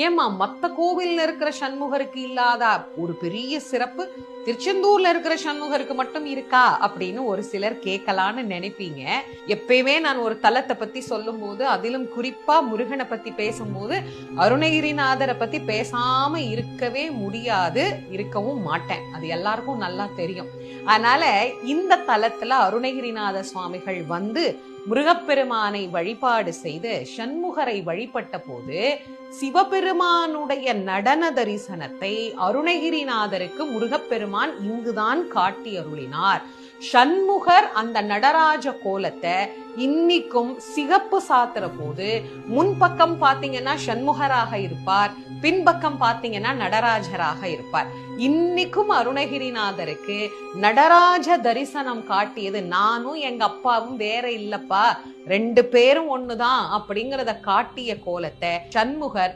ஏமா மத்த கோவில்ல இருக்கிற சண்முகருக்கு இல்லாத ஒரு பெரிய சிறப்பு திருச்செந்தூர்ல இருக்கிற சண்முகருக்கு மட்டும் இருக்கா அப்படின்னு ஒரு சிலர் கேட்கலான்னு நினைப்பீங்க. எப்பயுமே நான் ஒரு தலத்தை பத்தி சொல்லும் போது, அதிலும் குறிப்பா முருகனை பத்தி பேசும்போது அருணகிரிநாதரை பத்தி பேசாம இருக்கவே முடியாது, இருக்கவும் மாட்டேன். அது எல்லாருக்கும் நல்லா தெரியும். அதனால இந்த தலத்துல அருணகிரிநாத சுவாமிகள் வந்து முருகப்பெருமானை வழிபாடு செய்து சண்முகரை வழிபட்ட போது சிவபெருமானுடைய நடன தரிசனத்தை அருணகிரிநாதருக்கு முருகப்பெருமான் இங்குதான் காட்டி அருளினார். சண்முகர் அந்த நடராஜ கோலத்தை இன்னிக்கும் சிகப்பு சாத்துற போது முன்பக்கம் பாத்தீங்கன்னா சண்முகராக இருப்பார், பின்பக்கம் பாத்தீங்கன்னா நடராஜராக இருப்பார். இன்னைக்கும் அருணகிரிநாதருக்கு நடராஜ தரிசனம் காட்டியது நானும் எங்க அப்பாவும் வேற இல்லப்பா, ரெண்டு பேரும் ஒண்ணுதான் அப்படிங்கறத காட்டிய கோலத்தை சண்முகர்